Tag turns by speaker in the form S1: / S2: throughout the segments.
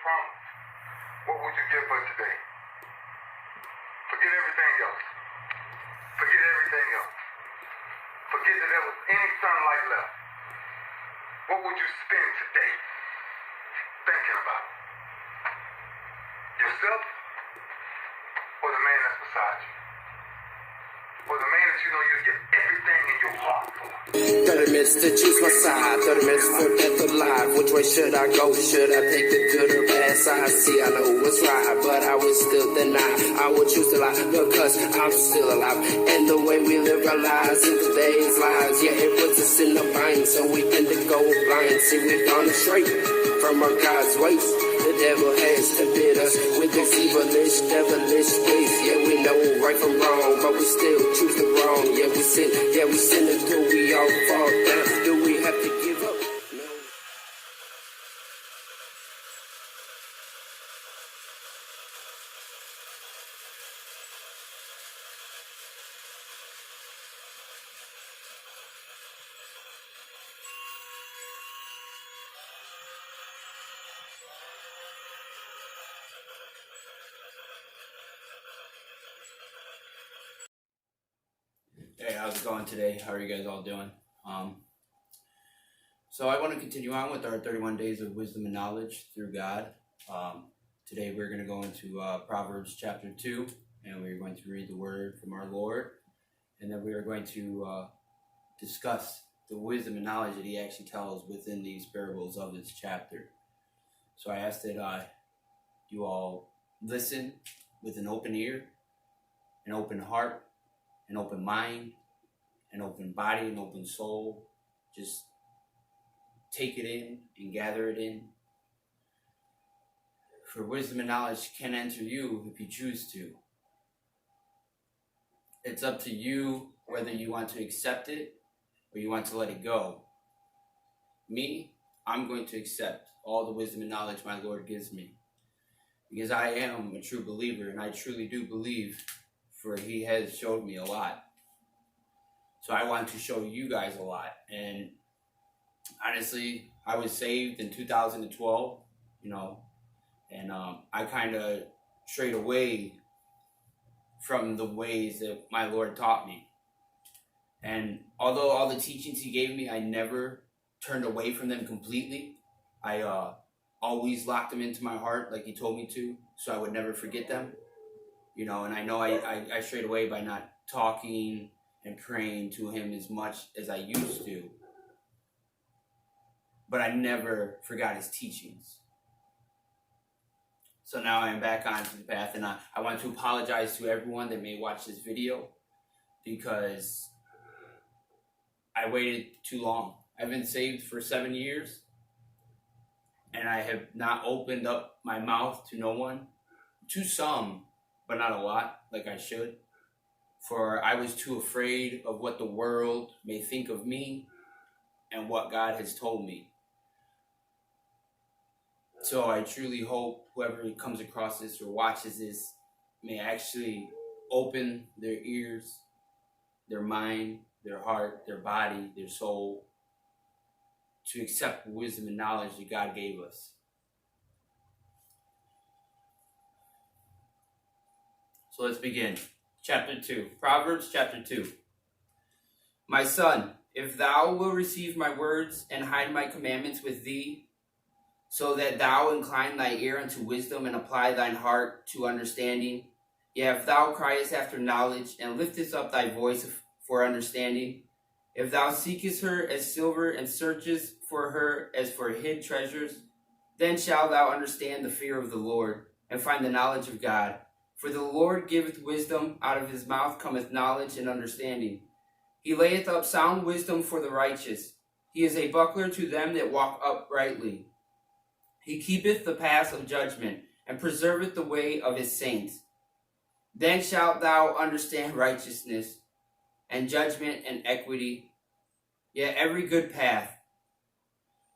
S1: promise, what would you give her today? Forget everything else. Forget everything else. Forget that there was any sunlight left. What would you spend today thinking about? Yourself or the man that's beside you? Or the man that you know you give everything in your heart for?
S2: 30 minutes to choose my side, 30 minutes for death or life. Which way should I go? Should I take the good or bad side? See, I know what's right, but I would still deny. I would choose to lie because I'm still alive. And the way we live our lives in today's lives, yeah, it puts us in a bind, so we tend to go blind. See, we've gone astray from our God's ways. The devil has tempted us with his evilish, devilish ways. Yeah, we know right from wrong, but we still choose the wrong. Yeah, we sin until we all fall down. Do we have to give up? No.
S3: Hey, how's it going today? How are you guys all doing? So I want to continue on with our 31 days of wisdom and knowledge through God. Today we're going to go into Proverbs chapter 2, and we're going to read the word from our Lord, and then we are going to discuss the wisdom and knowledge that he actually tells within these parables of this chapter. So I ask that you all listen with an open ear, an open heart, an open mind, an open body, an open soul. Just take it in and gather it in. For wisdom and knowledge can enter you if you choose to. It's up to you whether you want to accept it or you want to let it go. Me, I'm going to accept all the wisdom and knowledge my Lord gives me, because I am a true believer, and I truly do believe, for he has showed me a lot. So I want to show you guys a lot. And honestly, I was saved in 2012, and I kind of strayed away from the ways that my Lord taught me. And although all the teachings he gave me, I never turned away from them completely. I always locked them into my heart like he told me to, so I would never forget them. And I know I strayed away by not talking and praying to him as much as I used to. But I never forgot his teachings. So now I am back onto the path, and I want to apologize to everyone that may watch this video, because I waited too long. I've been saved for 7 years, and I have not opened up my mouth to no one, to some, but not a lot, like I should. For I was too afraid of what the world may think of me and what God has told me. So I truly hope whoever comes across this or watches this may actually open their ears, their mind, their heart, their body, their soul, to accept the wisdom and knowledge that God gave us. So let's begin. Chapter 2. Proverbs chapter 2. My son, if thou wilt receive my words and hide my commandments with thee, so that thou incline thy ear unto wisdom and apply thine heart to understanding, yea, if thou criest after knowledge and liftest up thy voice for understanding, if thou seekest her as silver and searchest for her as for hid treasures, then shalt thou understand the fear of the Lord and find the knowledge of God. For the Lord giveth wisdom, out of his mouth cometh knowledge and understanding. He layeth up sound wisdom for the righteous. He is a buckler to them that walk uprightly. He keepeth the paths of judgment, and preserveth the way of his saints. Then shalt thou understand righteousness, and judgment, and equity, yea, every good path.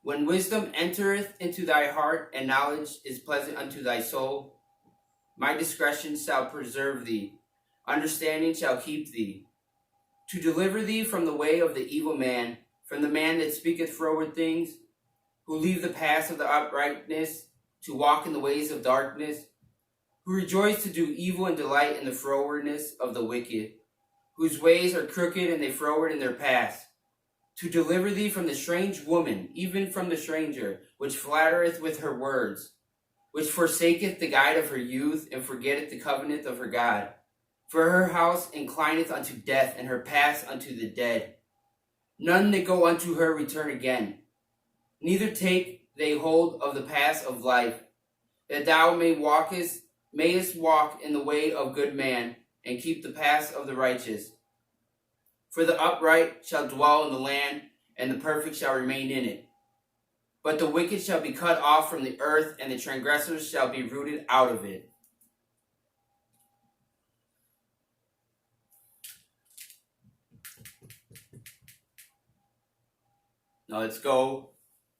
S3: When wisdom entereth into thy heart, and knowledge is pleasant unto thy soul, my discretion shall preserve thee, understanding shall keep thee, to deliver thee from the way of the evil man, from the man that speaketh froward things, who leave the paths of the uprightness, to walk in the ways of darkness, who rejoice to do evil and delight in the frowardness of the wicked, whose ways are crooked and they froward in their paths, to deliver thee from the strange woman, even from the stranger, which flattereth with her words, which forsaketh the guide of her youth, and forgetteth the covenant of her God. For her house inclineth unto death, and her paths unto the dead. None that go unto her return again, neither take they hold of the paths of life, that thou mayest walk in the way of good man, and keep the paths of the righteous. For the upright shall dwell in the land, and the perfect shall remain in it. But the wicked shall be cut off from the earth, and the transgressors shall be rooted out of it. Now let's go,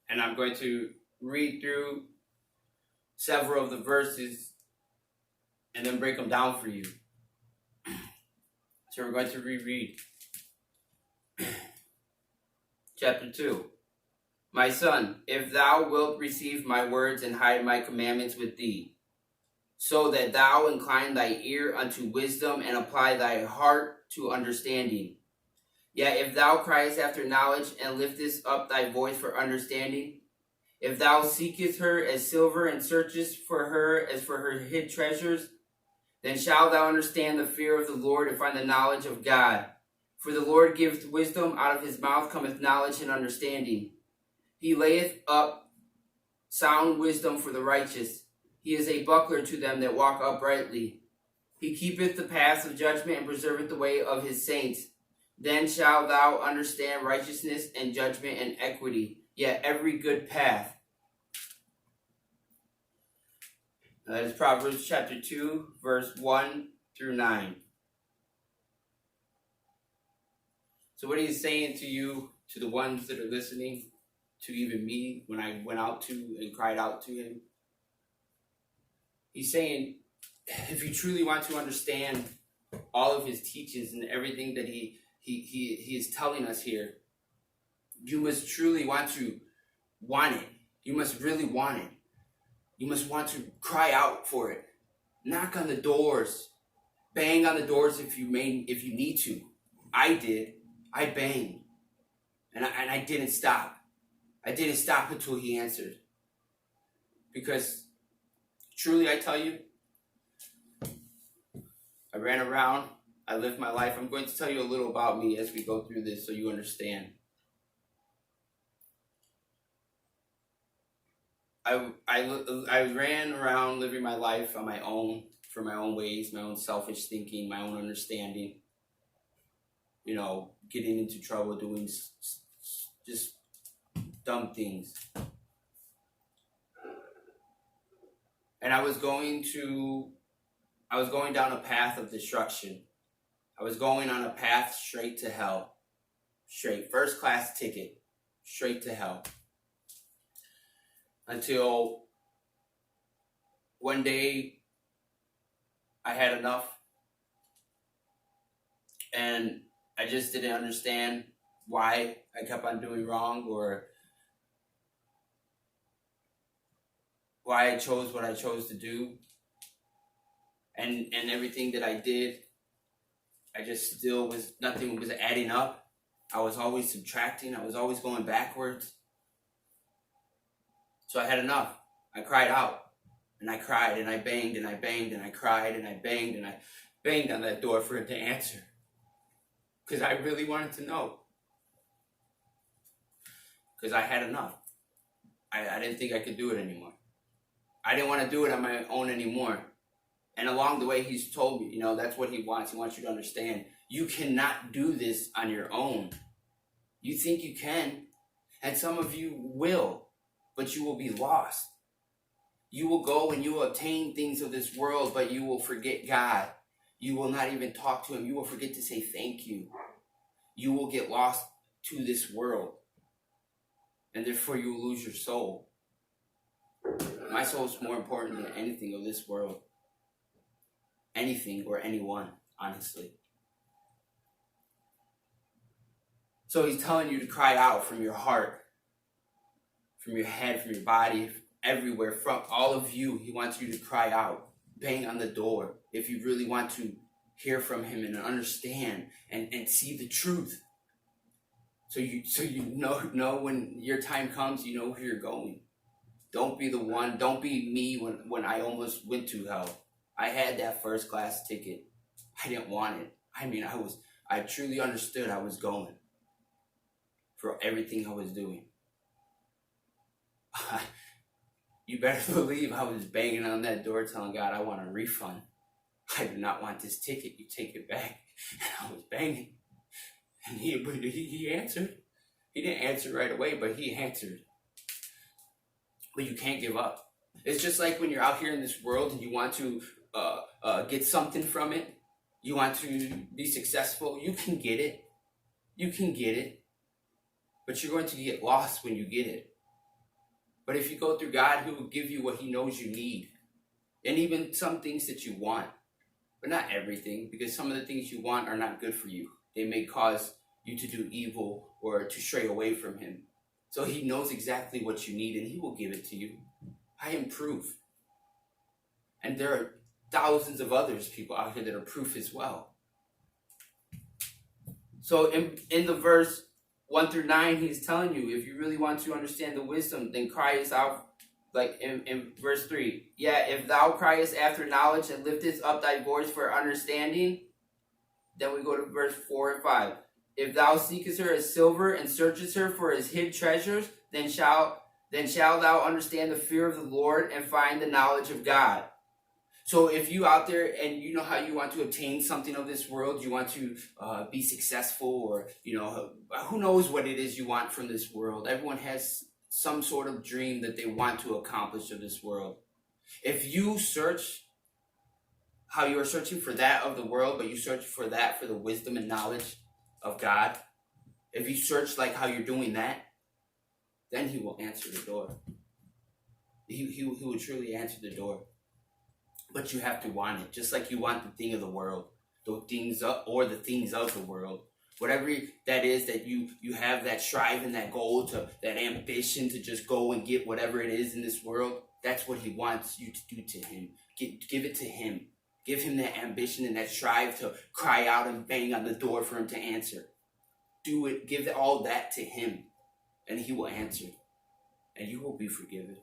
S3: and I'm going to read through several of the verses and then break them down for you. So we're going to reread. Chapter 2. My son, if thou wilt receive my words and hide my commandments with thee, so that thou incline thy ear unto wisdom and apply thy heart to understanding. Yet if thou criest after knowledge and liftest up thy voice for understanding, if thou seekest her as silver and searchest for her as for her hid treasures, then shalt thou understand the fear of the Lord and find the knowledge of God. For the Lord giveth wisdom, out of his mouth cometh knowledge and understanding. He layeth up sound wisdom for the righteous. He is a buckler to them that walk uprightly. He keepeth the paths of judgment and preserveth the way of his saints. Then shalt thou understand righteousness and judgment and equity, yet every good path. Now that is Proverbs chapter 2, verse 1 through 9. So what he's saying to you, to the ones that are listening, to even me, when I went out to and cried out to him, he's saying, if you truly want to understand all of his teachings and everything that he is telling us here, you must truly want it. You must really want it. You must want to cry out for it. Knock on the doors. Bang on the doors if you need to. I did. I banged. And I didn't stop. I didn't stop until he answered. Because truly I tell you, I ran around. I lived my life. I'm going to tell you a little about me as we go through this so you understand. I ran around living my life on my own, for my own ways, my own selfish thinking, my own understanding. You know, getting into trouble, doing just dumb things. And I was going down a path of destruction. I was going on a path straight to hell. Straight, first class ticket, straight to hell. Until one day I had enough. And I just didn't understand why I kept on doing wrong, or why I chose what I chose to do. And everything that I did, I just nothing was adding up. I was always subtracting. I was always going backwards. So I had enough. I cried out, and I cried, and I banged, and I banged, and I cried, and I banged, and I banged on that door for him to answer. Because I really wanted to know. Because I had enough. I didn't think I could do it anymore. I didn't want to do it on my own anymore. And along the way, he's told me, that's what he wants. He wants you to understand, you cannot do this on your own. You think you can, and some of you will, but you will be lost. You will go and you will obtain things of this world, but you will forget God. You will not even talk to him. You will forget to say thank you. You will get lost to this world, and therefore you will lose your soul. My soul is more important than anything of this world. Anything or anyone, honestly. So he's telling you to cry out from your heart, from your head, from your body, everywhere from all of you. He wants you to cry out, bang on the door if you really want to hear from him and understand and see the truth. So you know when your time comes, you know where you're going. Don't be the one. Don't be me when I almost went to hell. I had that first class ticket. I didn't want it. I mean, I truly understood I was going for everything I was doing. You better believe I was banging on that door telling God I want a refund. I do not want this ticket. You take it back. And I was banging. And he answered. He didn't answer right away, but he answered. But you can't give up. It's just like when you're out here in this world and you want to get something from it. You want to be successful. You can get it. You can get it. But you're going to get lost when you get it. But if you go through God, he will give you what he knows you need. And even some things that you want. But not everything, because some of the things you want are not good for you. They may cause you to do evil or to stray away from him. So he knows exactly what you need and he will give it to you. I am proof. And there are thousands of others people out here that are proof as well. So in the verse 1 through 9, he's telling you, if you really want to understand the wisdom, then cry out, like in verse 3. Yeah, if thou criest after knowledge and liftest up thy voice for understanding. Then we go to verse 4 and 5. If thou seekest her as silver and searchest her for his hid treasures, then shalt thou understand the fear of the Lord and find the knowledge of God. So if you out there and you know how you want to obtain something of this world, you want to be successful, or who knows what it is you want from this world. Everyone has some sort of dream that they want to accomplish of this world. If you search how you are searching for that of the world, but you search for that for the wisdom and knowledge of God, if you search like how you're doing that, then he will answer the door. He will truly answer the door. But you have to want it, just like you want the thing of the world, the things of the world. Whatever that is that you have, that strive and that goal, that ambition to just go and get whatever it is in this world, that's what he wants you to do to him. Give it to him. Give him that ambition and that strive to cry out and bang on the door for him to answer. Do it. Give all that to him, and he will answer. And you will be forgiven.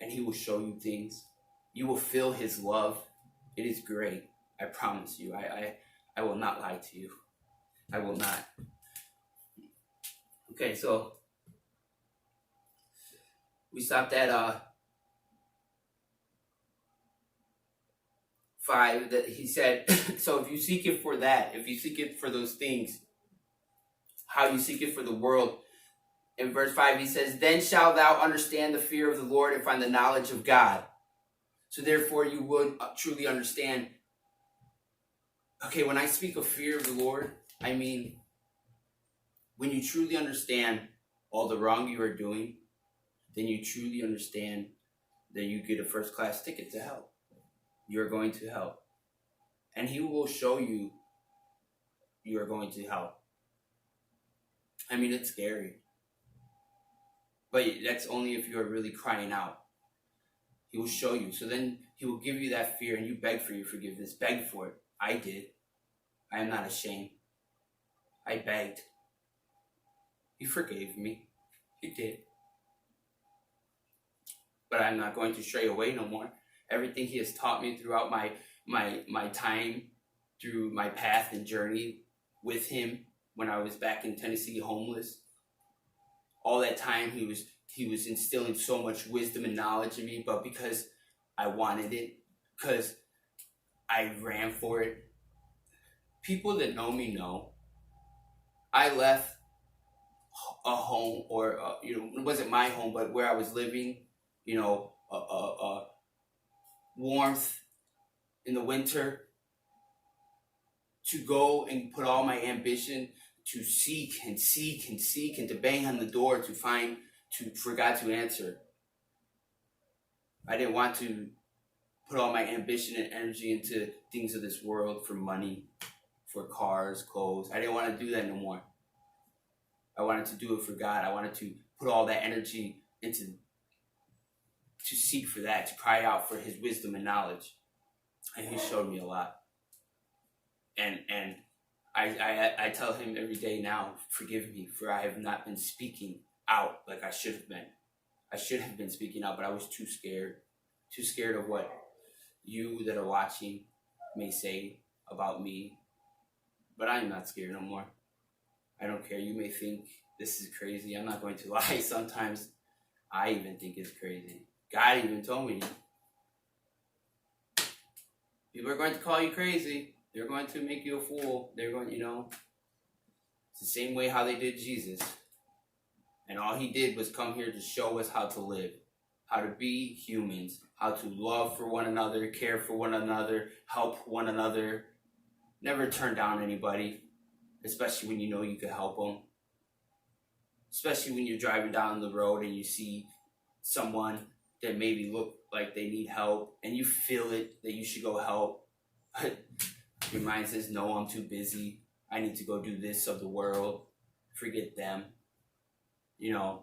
S3: And he will show you things. You will feel his love. It is great. I promise you. I will not lie to you. I will not. Okay, so we stopped at 5. That he said, so if you seek it for that, if you seek it for those things, how you seek it for the world. In verse 5, he says, then shalt thou understand the fear of the Lord and find the knowledge of God. So therefore you would truly understand. Okay, when I speak of fear of the Lord, I mean, when you truly understand all the wrong you are doing, then you truly understand that you get a first class ticket to hell. You're going to hell. And he will show you you are going to hell. I mean, it's scary. But that's only if you are really crying out. He will show you. So then he will give you that fear and you beg for your forgiveness. Beg for it. I did. I am not ashamed. I begged. He forgave me. He did. But I'm not going to stray away no more. Everything he has taught me throughout my time, through my path and journey with him when I was back in Tennessee homeless, all that time he was instilling so much wisdom and knowledge in me, but because I wanted it, because I ran for it. People that know me know I left a home, or it wasn't my home, but where I was living, warmth in the winter, to go and put all my ambition to seek and to bang on the door for God to answer. I didn't want to put all my ambition and energy into things of this world, for money, for cars, clothes. I didn't want to do that no more. I wanted to do it for God. I wanted to put all that energy into to seek for that, to cry out for his wisdom and knowledge. And he showed me a lot. And I tell him every day now, forgive me, for I have not been speaking out like I should have been. I should have been speaking out, but I was too scared. Too scared of what you that are watching may say about me. But I am not scared no more. I don't care. You may think this is crazy. I'm not going to lie. Sometimes I even think it's crazy. God even told me, people are going to call you crazy. They're going to make you a fool. They're going, it's the same way how they did Jesus. And all he did was come here to show us how to live, how to be humans, how to love for one another, care for one another, help one another. Never turn down anybody, especially when you know you could help them. Especially when you're driving down the road and you see someone that maybe look like they need help and you feel it that you should go help. But your mind says, no, I'm too busy. I need to go do this of the world. Forget them. A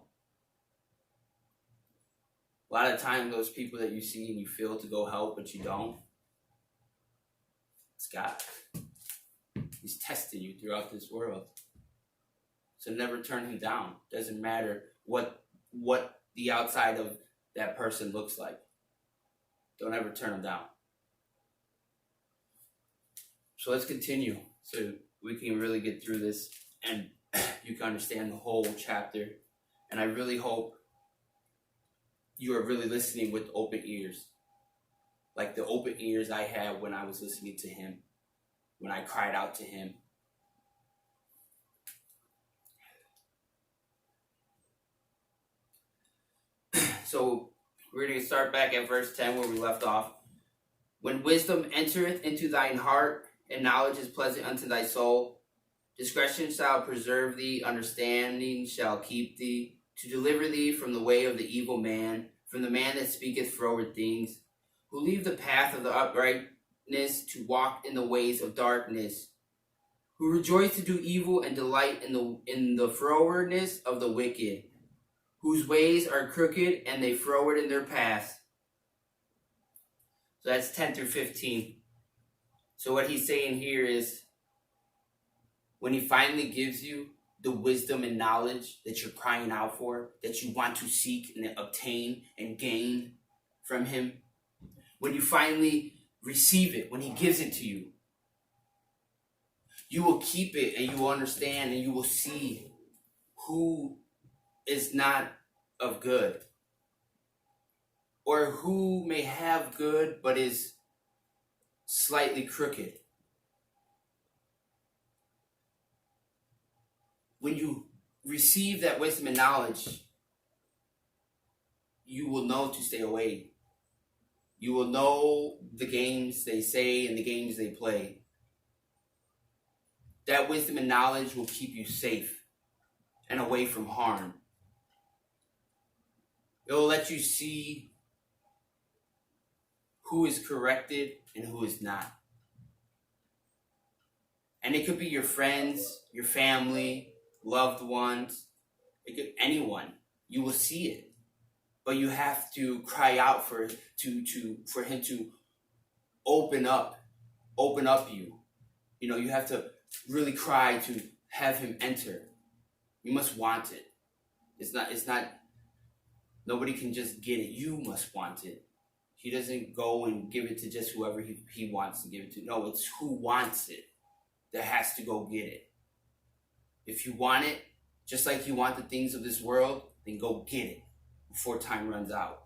S3: lot of time those people that you see and you feel to go help, but you don't, it's God. He's testing you throughout this world. So never turn him down. Doesn't matter what the outside of that person looks like. Don't ever turn him down. So let's continue so we can really get through this and you can understand the whole chapter. And I really hope you are really listening with open ears. Like the open ears I had when I was listening to him, when I cried out to him. So we're going to start back at verse 10 where we left off. When wisdom entereth into thine heart, and knowledge is pleasant unto thy soul, discretion shall preserve thee, understanding shall keep thee, to deliver thee from the way of the evil man, from the man that speaketh froward things, who leave the path of the uprightness to walk in the ways of darkness, who rejoice to do evil and delight in the frowardness of the wicked, whose ways are crooked and they froward in their paths. So that's 10 through 15. So what he's saying here is, when he finally gives you the wisdom and knowledge that you're crying out for, that you want to seek and obtain and gain from him, when you finally receive it, when he gives it to you, you will keep it and you will understand and you will see who is not of good, or who may have good but is slightly crooked. When you receive that wisdom and knowledge, you will know to stay away. You will know the games they say and the games they play. That wisdom and knowledge will keep you safe and away from harm. It will let you see who is corrected and who is not. And it could be your friends, your family, loved ones, it could anyone. You will see it. But you have to cry out for him to open up you. You have to really cry to have him enter. You must want it. It's not nobody can just get it. You must want it. He doesn't go and give it to just whoever he wants to give it to. No, it's who wants it that has to go get it. If you want it, just like you want the things of this world, then go get it before time runs out.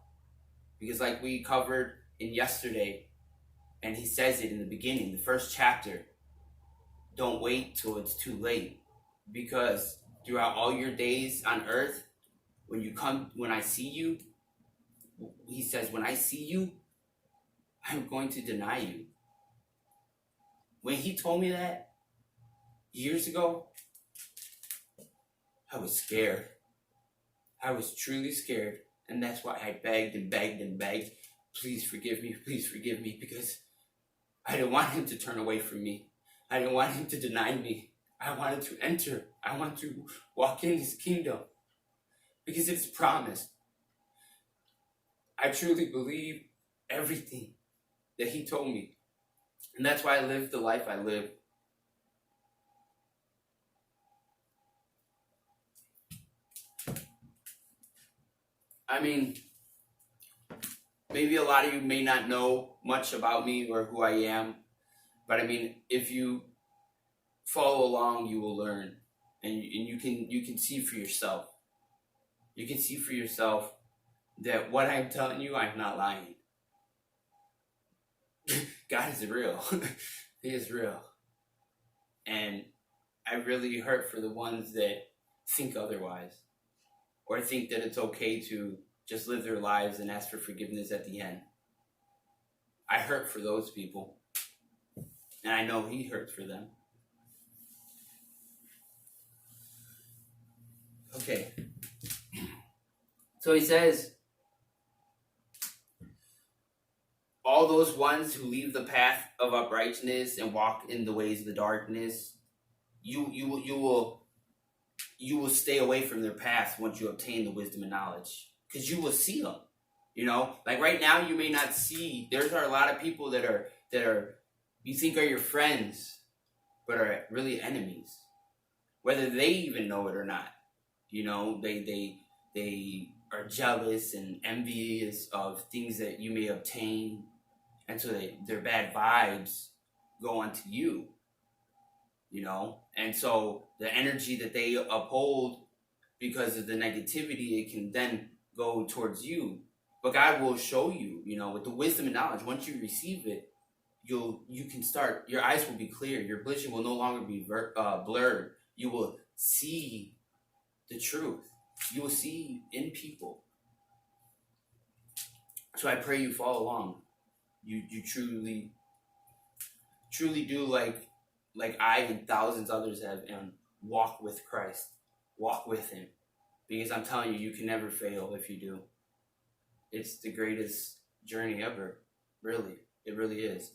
S3: Because like we covered in yesterday, and he says it in the beginning, the first chapter, don't wait till it's too late. Because throughout all your days on earth, when I see you, he says, when I see you, I'm going to deny you. When he told me that years ago, I was scared. I was truly scared. And that's why I begged and begged and begged. Please forgive me, because I didn't want him to turn away from me. I didn't want him to deny me. I wanted to enter. I want to walk in his kingdom. Because it's promised. I truly believe everything that he told me. And that's why I live the life I live. I mean, maybe a lot of you may not know much about me or who I am, but I mean, if you follow along, you will learn, and you can see for yourself. You can see for yourself that what I'm telling you, I'm not lying. God is real. He is real. And I really hurt for the ones that think otherwise, or think that it's okay to just live their lives and ask for forgiveness at the end. I hurt for those people, and I know he hurts for them. Okay. So he says, all those ones who leave the path of uprightness and walk in the ways of the darkness, you will stay away from their path once you obtain the wisdom and knowledge, because you will see them. You know, like right now you may not see. There are a lot of people that are you think are your friends, but are really enemies, whether they even know it or not. You know, they are jealous and envious of things that you may obtain, and so their bad vibes go onto you. You know, and so the energy that they uphold because of the negativity, it can then go towards you. But God will show you, you know, with the wisdom and knowledge. Once you receive it, you can start. Your eyes will be clear. Your vision will no longer be blurred. You will see the truth. You will see in people. So I pray you follow along. You truly do like I and thousands others have, and walk with Christ. Walk with him. Because I'm telling you, you can never fail if you do. It's the greatest journey ever. Really. It really is.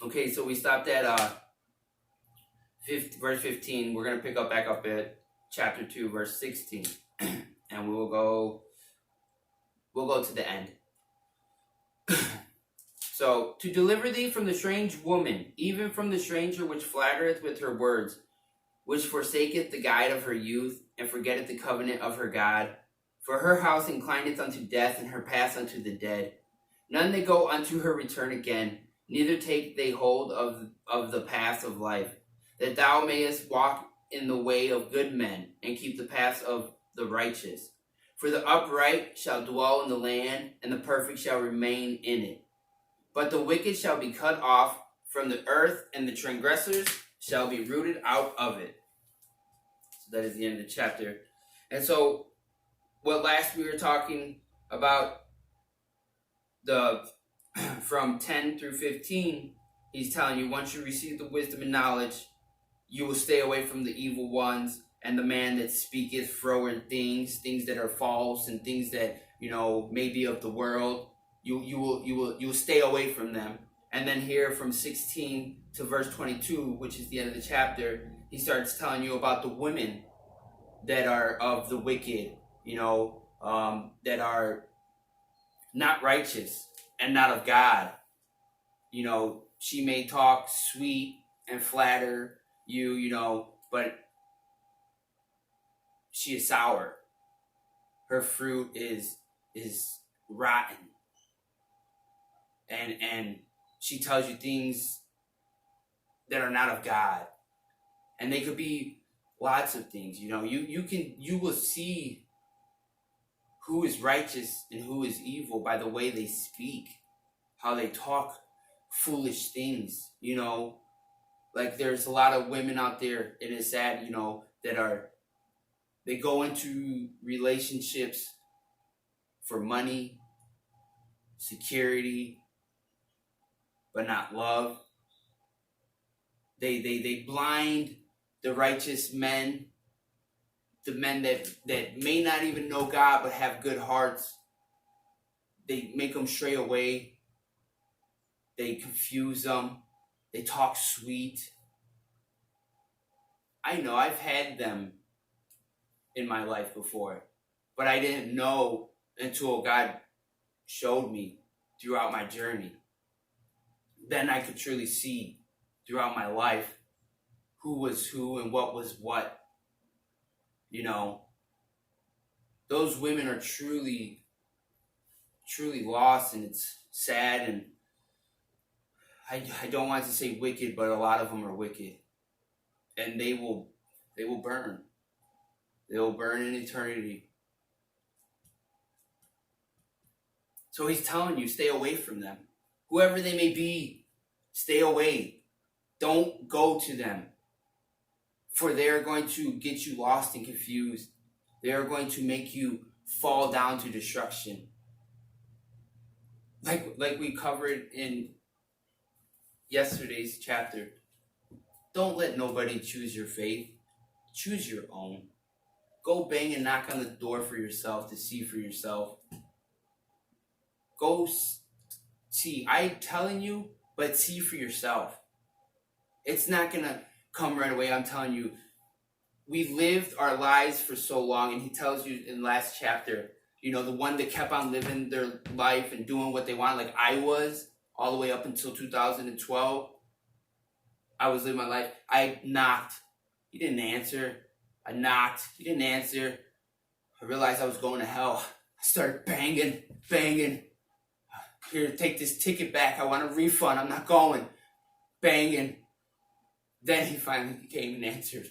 S3: Okay, so we stopped at verse 15. We're going to pick up back up at chapter 2, verse 16. And we'll go to the end. So, to deliver thee from the strange woman, even from the stranger which flattereth with her words, which forsaketh the guide of her youth, and forgetteth the covenant of her God. For her house inclineth unto death, and her paths unto the dead. None that go unto her return again, neither take they hold of the path of life, that thou mayest walk in the way of good men, and keep the paths of the righteous. For the upright shall dwell in the land, and the perfect shall remain in it. But the wicked shall be cut off from the earth, and the transgressors shall be rooted out of it. So that is the end of the chapter. And so, what last we were talking about, from 10 through 15, he's telling you, once you receive the wisdom and knowledge, you will stay away from the evil ones, and the man that speaketh froward things that are false, and things that, you know, may be of the world. You will stay away from them. And then here from 16 to verse 22, which is the end of the chapter, he starts telling you about the women that are of the wicked, you know, that are not righteous and not of God. You know, she may talk sweet and flatter you, you know, but she is sour. Her fruit is rotten. And she tells you things that are not of God. And they could be lots of things. You know, you will see who is righteous and who is evil by the way they speak, how they talk foolish things, you know. Like there's a lot of women out there, and it's sad, you know, they go into relationships for money, security, but not love. They blind the righteous men, the men that may not even know God but have good hearts. They make them stray away. They confuse them. They talk sweet. I know I've had them in my life before, but I didn't know until God showed me throughout my journey. Then I could truly see throughout my life who was who and what was what. You know, those women are truly lost, and it's sad, and I don't want to say wicked, but a lot of them are wicked. And they will burn. They will burn in eternity. So he's telling you, stay away from them. Whoever they may be, stay away. Don't go to them. For they are going to get you lost and confused. They are going to make you fall down to destruction. Like we covered in yesterday's chapter. Don't let nobody choose your faith. Choose your own. Go bang and knock on the door for yourself to see for yourself. Go see. I'm telling you, but see for yourself. It's not going to come right away. I'm telling you. We lived our lives for so long, and he tells you in the last chapter, you know, the one that kept on living their life and doing what they want, like I was, all the way up until 2012. I was living my life. I knocked. He didn't answer. I knocked. He didn't answer. I realized I was going to hell. I started banging. Here, take this ticket back. I want a refund. I'm not going. Banging. Then he finally came and answered.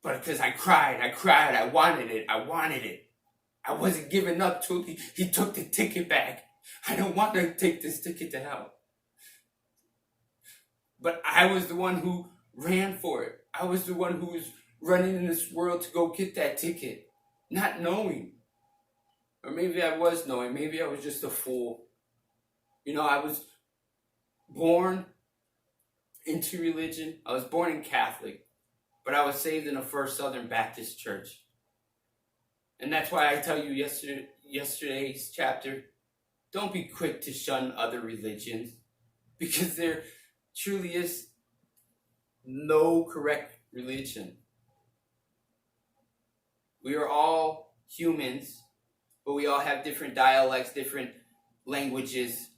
S3: But because I cried. I wanted it. I wasn't giving up till he took the ticket back. I don't want to take this ticket to hell. But I was the one who ran for it. I was the one who was running in this world to go get that ticket. Not knowing. Or maybe I was knowing. Maybe I was just a fool. You know, I was born into religion. I was born in Catholic. But I was saved in a First Southern Baptist church. And that's why I tell you yesterday's chapter, don't be quick to shun other religions. Because there truly is no correct religion. We are all humans, but we all have different dialects, different languages.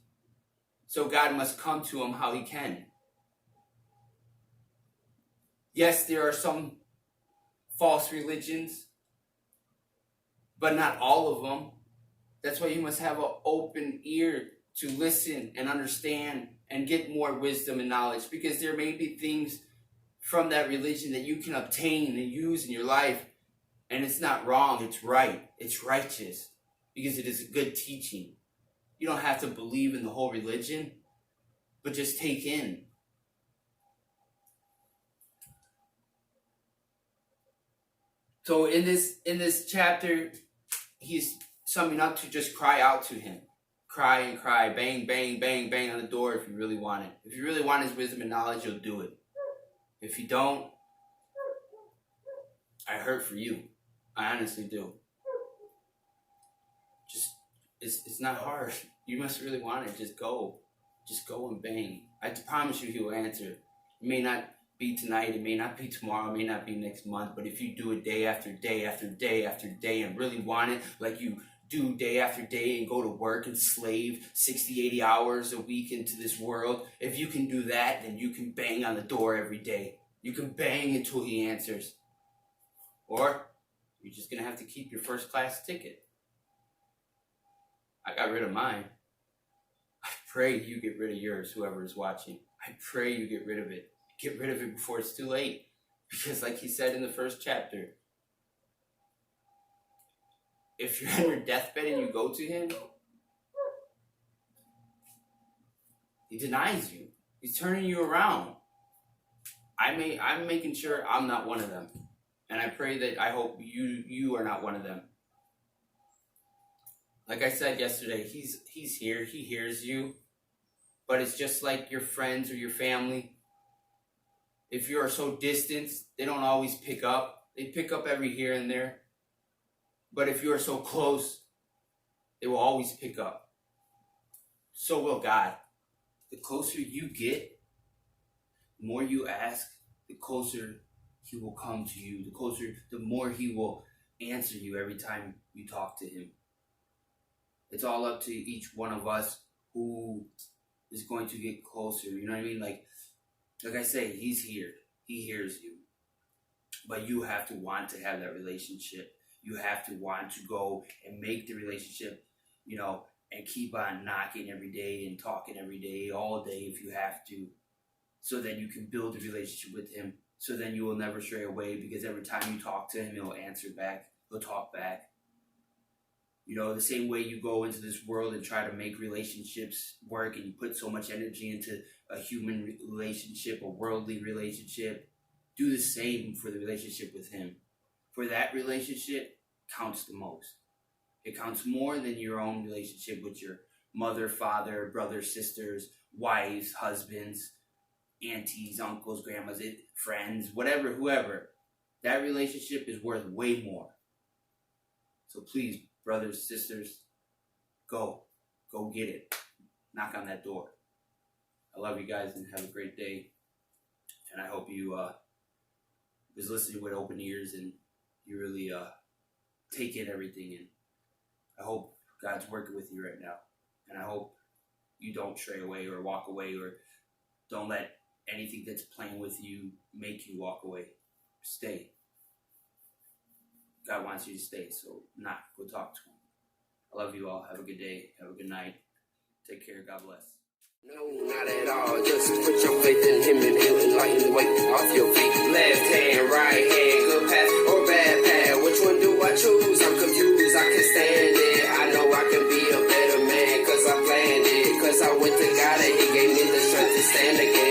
S3: So God must come to them how he can. Yes, there are some false religions, but not all of them. That's why you must have an open ear to listen and understand and get more wisdom and knowledge, because there may be things from that religion that you can obtain and use in your life, and it's not wrong, it's right, it's righteous, because it is a good teaching. You don't have to believe in the whole religion, but just take in. So in this chapter, he's summing up to just cry out to him. Cry and cry, bang, bang, bang, bang on the door if you really want it. If you really want his wisdom and knowledge, you'll do it. If you don't, I hurt for you. I honestly do. Just, it's not hard. You must really want it. Just go. Just go and bang. I promise you he will answer. It may not be tonight, it may not be tomorrow, it may not be next month, but if you do it day after day after day after day and really want it, like you do day after day and go to work and slave 60, 80 hours a week into this world, if you can do that, then you can bang on the door every day. You can bang until he answers. Or you're just going to have to keep your first class ticket. I got rid of mine. I pray you get rid of yours, whoever is watching. I pray you get rid of it. Get rid of it before it's too late. Because like he said in the first chapter, if you're on your deathbed and you go to him, he denies you. He's turning you around. I'm making sure I'm not one of them. And I pray that I hope you are not one of them. Like I said yesterday, he's here. He hears you. But it's just like your friends or your family. If you are so distant, they don't always pick up. They pick up every here and there. But if you are so close, they will always pick up. So will God. The closer you get, the more you ask, the closer he will come to you. The more he will answer you every time you talk to him. It's all up to each one of us who is going to get closer. You know what I mean? Like I say, he's here. He hears you. But you have to want to have that relationship. You have to want to go and make the relationship, you know, and keep on knocking every day and talking every day, all day if you have to, so that you can build a relationship with him. So then you will never stray away, because every time you talk to him, he'll answer back. He'll talk back. You know, the same way you go into this world and try to make relationships work, and you put so much energy into a human relationship, a worldly relationship, do the same for the relationship with him. For that relationship counts the most. It counts more than your own relationship with your mother, father, brothers, sisters, wives, husbands, aunties, uncles, grandmas, friends, whatever, whoever. That relationship is worth way more. So please, brothers, sisters, go get it. Knock on that door. I love you guys and have a great day. And I hope you was listening with open ears and you really take in everything. And I hope God's working with you right now. And I hope you don't stray away or walk away, or don't let anything that's playing with you make you walk away. Stay. God wants you to stay, so go talk to him. I love you all. Have a good day. Have a good night. Take care. God bless.
S2: No, not at all. Just put your faith in him and he'll enlighten the weight off your feet. Left hand, right hand, good path or bad path. Which one do I choose? I'm confused. I can stand it. I know I can be a better man, cause I planned it. Cause I went to God and he gave me the strength to stand again.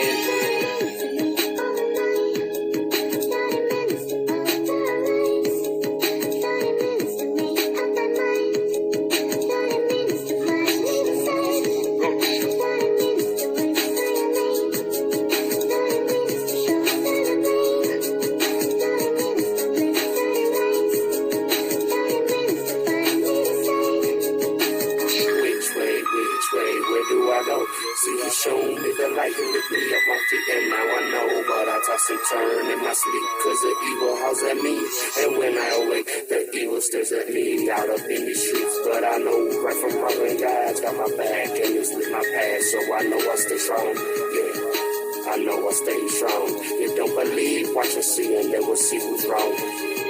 S2: See, he showed me the light and lift me up my feet, and now I know. But I toss and turn in my sleep, cause the evil howls at me. And when I awake, the evil stares at me out up in these streets. But I know right from wrong, and God's got my back, and it's lit my past, so I know I stay strong. Yeah, I know I stay strong. You don't believe, watch and see, and then we'll see who's wrong.